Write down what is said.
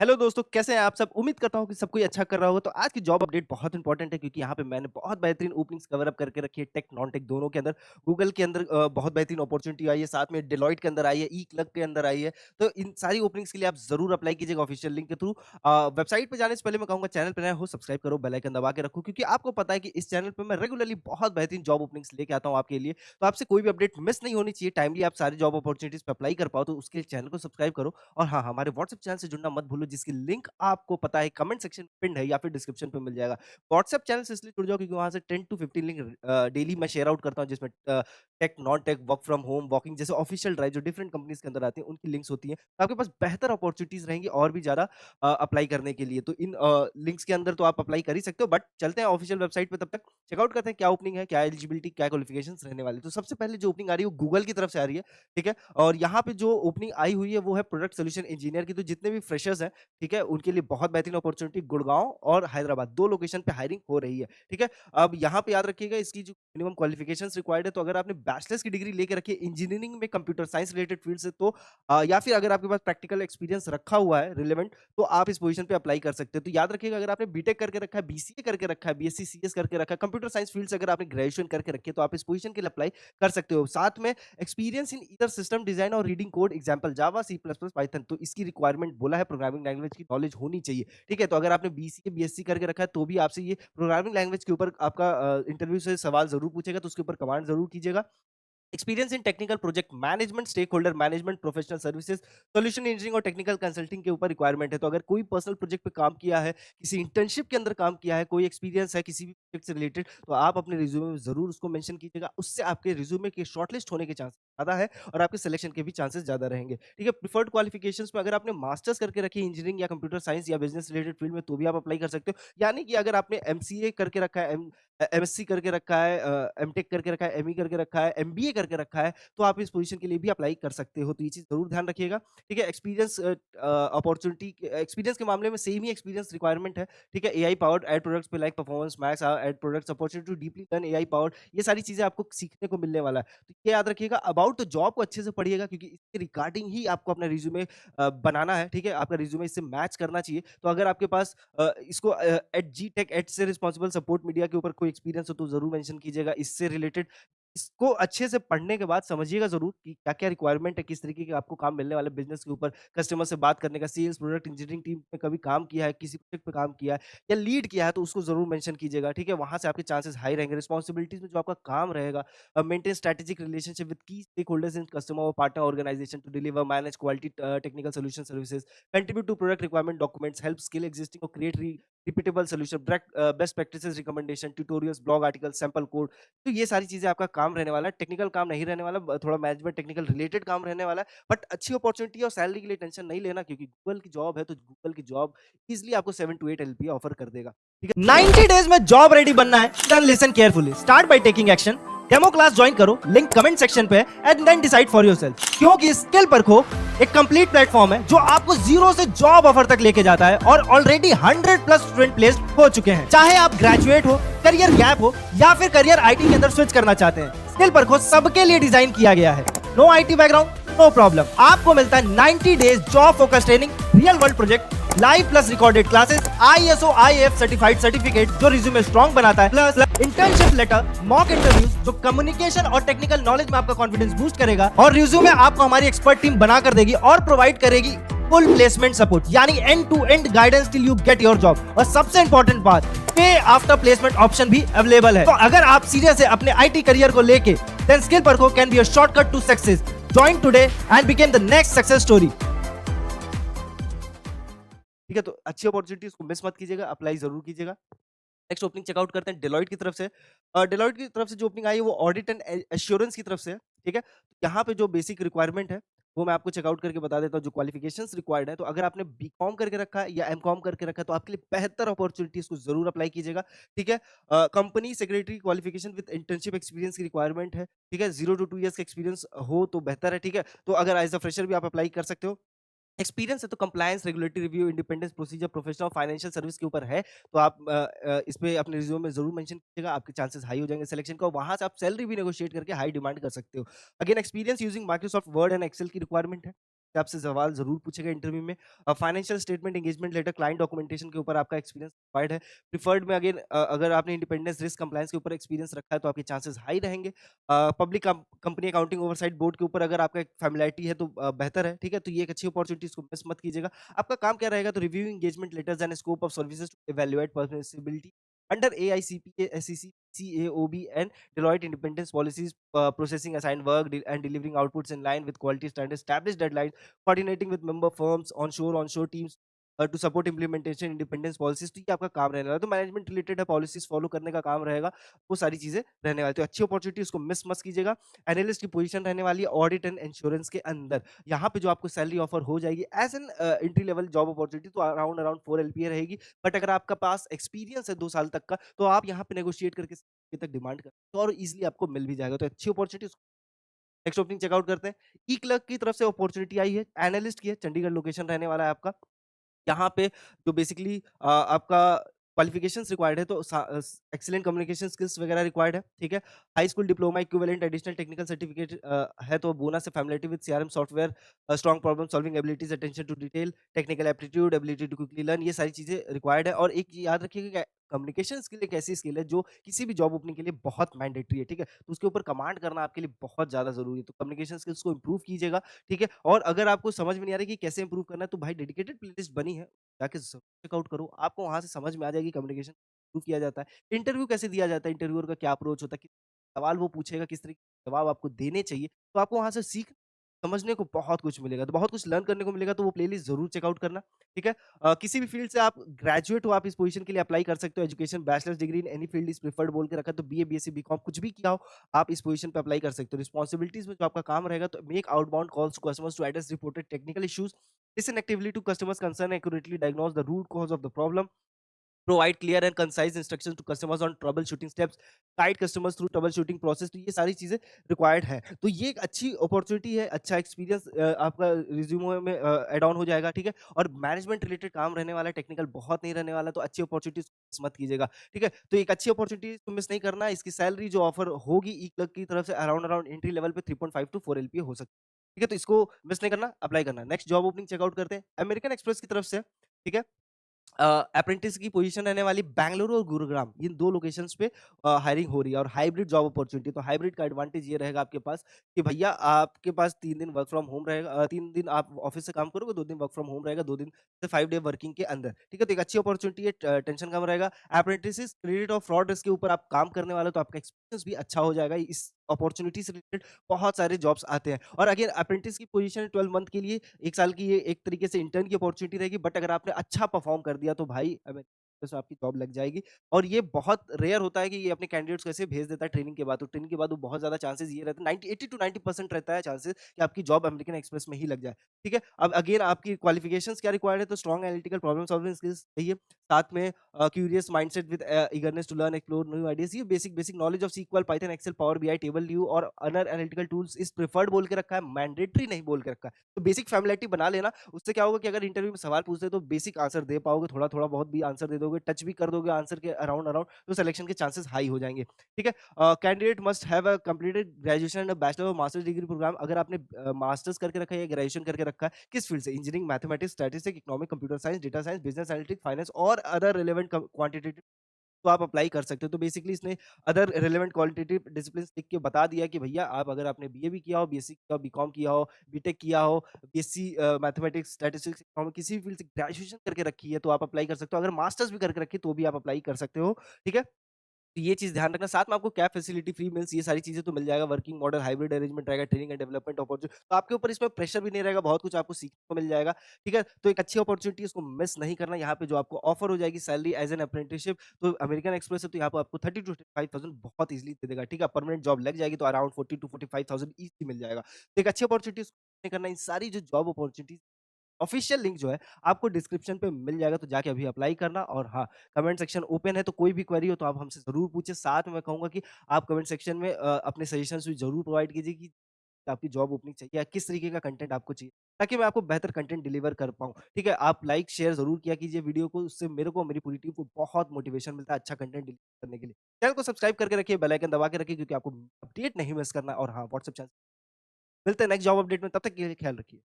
Hello दोस्तों, कैसे हैं आप सब? उम्मीद करता हूँ कि सब कोई अच्छा कर रहा होगा। तो आज की जॉब अपडेट बहुत इंपॉर्टेंट है क्योंकि यहाँ पे मैंने बहुत बेहतरीन ओपनिंग्स कवर अप करके रखी है टेक, नॉन टेक दोनों के अंदर। गूगल के अंदर बहुत बेहतरीन अपॉर्चुनिटी आई है, साथ में डेलॉयट के अंदर आई है, ई क्लर्क के अंदर आई है। तो इन सारी ओपनिंग्स के लिए आप ज़रूर अप्लाई कीजिएगा ऑफिशियल लिंक के थ्रू। वेबसाइट पे जाने से पहले मैं कहूँगा चैनल पे नए हो सब्सक्राइब करो, बेल आइकन दबा के रखो क्योंकि आपको पता है कि इस चैनल पे मैं रेगुलरली बहुत बेहतरीन जॉब ओपनिंग्स लेके आता हूँ आपके लिए। तो आपसे कोई भी अपडेट मिस नहीं होनी चाहिए, टाइमली आप सारी जॉब अपॉर्चुनिटीज़ पे अप्लाई कर पाओ, तो उसके लिए चैनल को सब्सक्राइब करो। और हाँ, हमारे व्हाट्सएप चैनल से जुड़ना मत भूलो जिसकी लिंक आपको पता है कमेंट सेक्शन में पिन्ड है या फिर डिस्क्रिप्शन पे मिल जाएगा। व्हाट्सएप चैनल से इसलिए जुड़ जाओ क्योंकि वहाँ से 10 टू 15 लिंक डेली मैं शेयर आउट करता हूँ जिसमें tech, non tech, work from home, walking जैसे ऑफिशियल ड्राइव जो डिफरेंट कंपनीज के अंदर आती हैं उनकी लिंक्स होती हैं। तो आपके पास बेहतर अपॉर्चुनिटीज रहेंगी और भी ज़्यादा अप्लाई करने के लिए। तो इन लिंक्स के अंदर तो आप अप्लाई कर ही सकते हो, बट चलते हैं ऑफिशियल वेबसाइट पे, तब तक चेकआउट करते हैं क्या ओपनिंग है, क्या एलिजिबिलिटी, क्या क्वालिफिकेशंस रहने वाले। तो सबसे पहले जो ओपनिंग आ रही है वो गूगल की तरफ से आ रही है, ठीक है? और यहाँ पे जो ओपनिंग आई हुई है वो है प्रोडक्ट सोल्यूशन इंजीनियर की। तो जितने भी फ्रेशर्स हैं, ठीक है, उनके लिए बहुत बेहतरीन अपॉर्चुनिटी गुड़गांव और हैदराबाद 2 लोकेशन पे हायरिंग हो रही है, ठीक है? अब यहाँ पे याद रखिएगा इसकी जो मिनिमम क्वालिफिकेशंस रिक्वायर्ड है, तो अगर आपने बैचलर्स की डिग्री लेके रखी है इंजीनियरिंग में कंप्यूटर साइंस रिलेटेड फील्ड से, तो या फिर अगर आपके पास प्रैक्टिकल एक्सपीरियंस रखा हुआ है रिलेवेंट, तो आप इस पोजीशन पे अप्लाई कर सकते हो। तो याद रखिएगा अगर आपने बीटेक करके रखा है, बीसीए करके रखा है, बीएससी सीएस करके रखा है, कंप्यूटर साइंस फील्ड से अगर आपने ग्रेजुएशन करके रखी है, तो आप इस पोजीशन के लिए अप्लाई कर सकते हो। साथ में experience in either system design और रीडिंग कोड एग्जांपल जावा, सी प्लस प्लस, पाइथन, तो इसकी रिक्वायरमेंट बोला है, प्रोग्रामिंग लैंग्वेज की नॉलेज होनी चाहिए, ठीक है? तो अगर आपने बीसीए बीएससी करके रखा है तो भी आपसे ये प्रोग्रामिंग लैंग्वेज के ऊपर आपका इंटरव्यू से सवाल जरूर पूछेगा, तो उसके ऊपर कमांड जरूर कीजिएगा। Experience in technical project management, stakeholder management, professional services, solution engineering और टेक्निकल कंसल्टिंग के ऊपर रिक्वायरमेंट है। तो अगर कोई पर्सनल प्रोजेक्ट पे काम किया है, किसी इंटर्नशिप के अंदर काम किया है, कोई एक्सपीरियंस है किसी भी प्रोजेक्ट से रिलेटेड, तो आप अपने रिज्यूमे में जरूर उसको मेंशन कीजिएगा। उससे आपके रिज्यूमे के शॉर्टलिस्ट होने के चांस ज्यादा है और आपके सिलेक्शन के भी चांसेस ज्यादा रहेंगे, ठीक है? प्रीफर्ड क्वालिफिकेशंस में अगर आपने मास्टर्स करके रखी है इंजीनियरिंग या कंप्यूटर साइंस या बिजनेस रिलेटेड फील्ड में, तो भी आप अप्लाई कर सकते हो। यानी कि अगर आपने एमसीए करके रखा है, एमएससी करके रखा है, एमटेक करके रखा है, एमई करके रखा है, एमबीए करके रखा है, तो आप इस पोजीशन के लिए भी अप्लाई कर सकते हो। तो ये चीज़ ज़रूर ध्यान रखिएगा, ठीक है? एक्सपीरियंस अपॉर्च्युनिटी एक्सपीरियंस के मामले में सेम ही एक्सपीरियंस रिक्वायरमेंट है, ठीक है? एआई पावर्ड एड प्रोडक्ट्स पे like performance max ad products opportunity to deeply learn AI powered, ये सारी चीज़ें आपको सीखने को मिलने वाला है। तो ये याद रखिएगा, अबाउट द जॉब को अच्छे से पढ़िएगा क्योंकि इसके रिगार्डिंग ही आपको अपना रिज्यूमे बनाना है, ठीक है? आपका रिज्यूमे इससे मैच करना चाहिए। तो अगर आपके पास इसको एट जीटेक एट से रिस्पांसिबल सपोर्ट मीडिया के ऊपर कोई एक्सपीरियंस हो तो ज़रूर मेंशन कीजिएगा। इससे रिलेटेड इसको अच्छे से पढ़ने के बाद समझिएगा ज़रूर कि क्या-क्या रिक्वायरमेंट है, किस तरीके के आपको काम मिलने वाले बिज़नेस के ऊपर, कस्टमर से बात करने का, सेल्स, प्रोडक्ट इंजीनियरिंग टीम में कभी काम किया है, किसी प्रोजेक्ट पे काम किया है या लीड किया है तो उसको ज़रूर मेंशन कीजिएगा, ठीक है? वहाँ से आपके चांसेस हाई रहेंगे। रिस्पॉन्सिबिलिटीज़ में जो आपका काम रहेगा, maintain strategic relationship with key stakeholders in customer और partner organisation to deliver manage quality technical solution services, contribute to product requirement documents, help skill existing और create repeatable solution, best practices recommendation, tutorials, blog article, sample code. तो ये सारी चीज़ें आपका काम रहने वाला है, टेक्निकल काम नहीं रहने वाला, थोड़ा मैनेजमेंट टेक्निकल रिलेटेड काम रहने वाला है। बट अच्छी अपॉर्च्युनिटी और सैलरी के लिए टेंशन नहीं लेना क्योंकि गूगल की जॉब है, तो गूगल की जॉब ईज़िली आपको 7 टू 8 एलपीए ऑफर कर देगा, ठीक है? 90 डेज में जॉब रेडी बनना है, then listen carefully, start by taking action. Demo class join करो, लिंक कमेंट सेक्शन पे है and then decide for yourself, क्योंकि स्किल परखो एक कंप्लीट प्लेटफॉर्म है जो आपको जीरो से जॉब ऑफर तक लेके जाता है और ऑलरेडी 100 प्लस स्टूडेंट प्लेस्ड हो चुके हैं। चाहे आप ग्रेजुएट हो, करियर गैप हो या फिर करियर आईटी के अंदर स्विच करना चाहते हैं, स्किल परखो सबके लिए डिजाइन किया गया है। No IT background no problem, आपको मिलता है 90 days job focus training, real world project, live plus recorded classes, ISO IAF certified certificate जो रिज्यूमे स्ट्रांग बनाता है, plus internship letter, mock interviews जो कम्युनिकेशन और टेक्निकल नॉलेज में आपका कॉन्फिडेंस बूस्ट करेगा और रिज्यूमे आपको हमारी एक्सपर्ट टीम बना कर देगी और प्रोवाइड करेगी फुल प्लेसमेंट सपोर्ट, यानी end to end guidance till you get your job. और सबसे इंपॉर्टेंट बात, पे आफ्टर प्लेसमेंट ऑप्शन भी अवेलेबल है। तो अगर आप सीरियस है अपने आईटी करियर को लेके, then skill Parkho can be a shortcut to success. Join today and became the next success story. ठीक है, तो अच्छी अपॉर्चुनिटीज को मिस मत कीजिएगा, अप्लाई जरूर कीजिएगा। नेक्स्ट ओपनिंग चेकआउट करते हैं डेलॉइट की तरफ से। डेलॉइट की तरफ से जो ओपनिंग आई है वो ऑडिट एंड एश्योरेंस की तरफ से है, ठीक है? यहाँ पे जो बेसिक रिक्वायरमेंट है वो मैं आपको चेकआउट करके बता देता हूँ। जो क्वालिफिकेशंस रिक्वायर्ड है, तो अगर आपने बीकॉम करके रखा है या एमकॉम करके रखा है तो आपके लिए बेहतर अपॉर्चुनिटीज को जरूर अप्लाई कीजिएगा, ठीक है? Company secretary qualification with internship experience की रिक्वायरमेंट है, ठीक है? 0 to 2 years का एक्सपीरियंस हो तो बेहतर है, ठीक है? तो अगर एज अ फ्रेशर भी आप अप्लाई कर सकते हो। एक्सपीरियंस है तो compliance, regulatory review, independence procedure, professional financial service के ऊपर है, तो आप इस पे अपने रिज्यूमे में जरूर मेंशन कीजिएगा, आपके चांसेस हाई हो जाएंगे सिलेक्शन का। वहां से आप सैलरी भी नेगोशिएट करके हाई डिमांड कर सकते हो। Again experience using Microsoft Word and Excel की रिक्वायरमेंट है। आपसे सवाल ज़रूर पूछेगा इंटरव्यू में। Financial statement, engagement letter, client documentation के ऊपर आपका एक्सपीरियंस रिक्वायर्ड है। प्रेफर्ड में अगेन अगर आपने इंडिपेंडेंस, रिस्क, कंप्लायंस के ऊपर एक्सपीरियंस रखा है तो आपके चांसेस हाई रहेंगे। Public company accounting oversight board के ऊपर अगर आपका एक फ़ैमिलियरिटी है तो बेहतर है, ठीक है? तो ये एक अच्छी अपॉर्च्युनिटी, इसको मिस मत कीजिएगा। आपका काम क्या रहेगा तो review engagement letters and scope of services to evaluate permissibility under AICP, SEC, CAOB and Deloitte independence policies, processing assigned work and delivering outputs in line with quality standards, established deadlines, coordinating with member firms, onshore teams to support implementation independence policies। तो ये आपका काम रहने वाला है। तो management related है, policies follow करने का काम रहेगा, वो सारी चीजें रहने वाली। तो अच्छी अपॉर्चुनिटी, उसको मिस मत कीजिएगा। एनालिस्ट की पोजीशन रहने वाली है ऑडिट एंड इंश्योरेंस के अंदर। यहाँ पे जो आपको सैलरी ऑफर हो जाएगी as an entry level job opportunity, तो अराउंड अराउंड 4 एलपीए रहेगी। बट अगर आपका पास एक्सपीरियंस है 2 साल तक का, तो आप यहाँ पे नेगोशिएट करके तक डिमांड कर सकते हो और ईज़िली आपको मिल भी जाएगा। तो अच्छी अपॉर्च्युनिटी, नेक्स्ट ओपनिंग चेकआउट करते हैं। ई क्लर्क की तरफ से अपॉर्च्युनिटी आई है, एनालिस्ट की है, चंडीगढ़ लोकेशन रहने वाला है आपका। यहाँ पे जो बेसिकली आपका क्वालिफिकेशंस रिक्वायर्ड है तो एक्सीलेंट कम्युनिकेशन स्किल्स वगैरह रिक्वायर्ड है, ठीक है? High school diploma equivalent additional technical certificate है तो बोनस है। Familiarity with CRM software, strong problem solving abilities, attention to detail, technical aptitude, ability to quickly learn, ये सारी चीजें रिक्वायर्ड है। और एक चीज याद रखिएगा, कम्युनिकेशन स्किल एक ऐसी स्किल है जो किसी भी जॉब ओपनिंग के लिए बहुत मैंडेटरी है, ठीक है? तो उसके ऊपर कमांड करना आपके लिए बहुत ज्यादा जरूरी है। तो कम्युनिकेशन स्किल्स को इंप्रूव कीजिएगा, ठीक है? और अगर आपको समझ में नहीं आ रहा है कि कैसे इंप्रूव करना है, तो भाई डेडिकेटेड प्लेलिस्ट बनी है, जाके ज़रूर चेकआउट करो। आपको वहाँ से समझ में आ जाएगी कम्युनिकेशन क्यों किया जाता है, इंटरव्यू कैसे दिया जाता है, इंटरव्यूअर का क्या अप्रोच होता है, किस सवाल वो पूछेगा, किस तरीके के जवाब आपको देने चाहिए। तो आपको वहाँ से सीख समझने को बहुत कुछ मिलेगा, तो बहुत कुछ लर्न करने को मिलेगा, तो वो प्लेलिस्ट ज़रूर चेकआउट करना, ठीक है? किसी भी फील्ड से आप ग्रेजुएट हो, आप इस पोज़ीशन के लिए अप्लाई कर सकते हो। Education bachelors degree in any field is preferred बोल के रखा है, तो बीए, बीएससी, बीकॉम कुछ भी किया हो, आप इस पोज़ीशन पे अप्लाई कर सकते हो। रिस्पॉन्सिबिलिटीज़ में जो आपका काम रहेगा, तो make outbound calls to customers to address reported technical issues, listen actively to customers' concern, accurately diagnose the root cause of the problem, provide clear and concise instructions to customers on troubleshooting steps, guide customers through troubleshooting process। तो ये सारी चीज़ें required है। तो ये एक अच्छी opportunity है, अच्छा एक्सपीरियंस आपका रिज़्यूमे में ऐड ऑन हो जाएगा, ठीक है? और मैनेजमेंट रिलेटेड काम रहने वाला है, टेक्निकल बहुत नहीं रहने वाला, तो अच्छी अपॉर्च्युनिटीज़ मिस मत कीजिएगा, ठीक है? तो एक अच्छी अपॉर्च्युनिटी को मिस नहीं करना है। इसकी सैलरी जो ऑफर होगी ई क्लर्क की तरफ से अराउंड अराउंड एंट्री लेवल पे 3.5 टू 4 एलपीए हो सकती है, ठीक है? तो इसको मिस नहीं करना, अप्लाई करना। नेक्स्ट जॉब ओपनिंग चेकआउट करते हैं। अमेरिकन एक्सप्रेस की तरफ से, ठीक है? अप्रेंटिस की पोजीशन रहने वाली बेंगलुरु और गुरुग्राम, इन 2 लोकेशंस पे हायरिंग हो रही है और हाइब्रिड जॉब अपॉर्च्युनिटी। तो हाइब्रिड का एडवांटेज ये रहेगा आपके पास कि भैया आपके पास 3 दिन वर्क फ्रॉम होम रहेगा, 3 दिन आप ऑफिस से काम करोगे, 2 दिन वर्क फ्रॉम होम रहेगा, 2 दिन से 5 डे वर्किंग के अंदर, ठीक है? तो एक अच्छी अपॉर्च्युनिटी है, टेंशन कम रहेगा। अप्रेंटिसेस क्रेडिट और फ्रॉड रिस्क के ऊपर आप काम करने वाले हो, तो आपका एक्सपीरियंस भी अच्छा हो जाएगा। इस अपॉर्च्युनिटी से रिलेटेड बहुत सारे जॉब्स आते हैं और अगेन अप्रेंटिस की पोजीशन 12 मंथ के लिए, 1 साल की, ये एक तरीके से इंटर्न की अपॉर्च्युनिटी रहेगी। बट अगर आपने अच्छा परफॉर्म कर दिया तो भाई तो आपकी जॉब लग जाएगी। और ये बहुत रेयर होता है कि ये अपने कैंडिडेट्स को ऐसे भेज देता है ट्रेनिंग के बाद। तो ट्रेनिंग के बाद वो बहुत ज़्यादा चांसेस ये रहते हैं, 90 80 टू 90% रहता है चांसेस कि आपकी जॉब अमेरिकन एक्सप्रेस में ही लग जाए, ठीक है? अब अगेन आपकी क्वालिफिकेशंस क्या रिक्वायर्ड है, तो strong analytical problem solving skills चाहिए। साथ में curious mindset with eagerness to learn, explore new ideas. ये basic basic knowledge of SQL, Python, Excel, Power BI, Tableau और other analytical tools is preferred बोल के रखा है, मैंडेटरी नहीं बोल के रखा है। तो बेसिक फैमिलियरिटी बना लेना, उससे क्या होगा कि अगर इंटरव्यू में सवाल पूछते हैं तो बेसिक आंसर दे पाओगे, थोड़ा-थोड़ा बहुत भी आंसर दे दोगे, टच भी कर दोगे आंसर के अराउंड अराउंड, तो सिलेक्शन के चांसेस हाई हो जाएँगे, ठीक है? Candidate must have completed graduation and bachelor और मास्टर्स डिग्री प्रोग्राम। अगर आपने मास्टर्स करके रखा है या ग्रेजुएशन करके रखा है, किस फील्ड से? Engineering, mathematics, statistics, economic, computer science, data science, business analytics, finance और अदर रिलेवेंट क्वांटिटेटिव, तो आप अप्लाई कर सकते हो। तो बेसिकली इसने अदर रिलेवेंट क्वालिटेटिव डिसिप्लिन्स लिख के बता दिया कि भैया आप अगर आपने बीए भी किया हो, बीएससी किया हो, बीकॉम किया हो, बीटेक किया हो, बीएससी मैथमेटिक्स, स्टैटिस्टिक्स, इकोनॉमिक्स किसी भी फील्ड से ग्रेजुएशन करके रखी है तो आप अप्लाई कर सकते हो। अगर मास्टर्स भी करके रखी है तो भी आप अप्लाई कर सकते हो, ठीक है? तो ये चीज़ ध्यान रखना, साथ में आपको कैब फैसिलिटी, फ्री मील्स, ये सारी चीज़ें तो मिल जाएगा। वर्किंग मॉडल हाइब्रिड अरेंजमेंट रहेगा, ट्रेनिंग एंड डेवलपमेंट अपॉर्च्युनिटी, तो आपके ऊपर इसमें प्रेशर भी नहीं रहेगा, बहुत कुछ आपको सीखने को मिल जाएगा, ठीक है? तो एक अच्छी अपॉर्च्युनिटी है, इसको मिस नहीं करना। यहाँ पे जो आपको ऑफर हो जाएगी सैलरी एज़ एन अप्रेंटिसशिप, तो अमेरिकन एक्सप्रेस है तो यहाँ पे आपको 30 टू 35,000 बहुत ईज़िली दे देगा, ठीक है? परमानेंट जॉब लग जाएगी तो अराउंड 40 टू 45,000 ईज़िली मिल जाएगा। तो एक अच्छी अपॉर्च्युनिटी इसको नहीं करना। इन सारी जो जॉब अपॉर्च्युनिटीज़, ऑफिशियल लिंक जो है आपको डिस्क्रिप्शन पे मिल जाएगा, तो जाके अभी अप्लाई करना। और हाँ, कमेंट सेक्शन ओपन है, तो कोई भी क्वेरी हो तो आप हमसे ज़रूर पूछें। साथ में मैं कहूँगा कि आप कमेंट सेक्शन में अपने सजेशंस भी ज़रूर प्रोवाइड कीजिए कि आपकी जॉब ओपनिंग चाहिए या किस तरीके का कंटेंट आपको चाहिए, ताकि मैं आपको बेहतर कंटेंट डिलीवर कर पाऊँ, ठीक है? आप लाइक, शेयर ज़रूर किया कीजिए वीडियो को, उससे मेरे को, मेरी पूरी टीम को बहुत मोटिवेशन मिलता है अच्छा कंटेंट डिलीवर करने के लिए। चैनल को सब्सक्राइब करके रखिए, बेल आइकन दबा के रखिए क्योंकि आपको अपडेट नहीं मिस करना है। और हाँ, व्हाट्सएप चैनल मिलते हैं नेक्स्ट जॉब अपडेट में, तब तक के लिए ख्याल रखिए।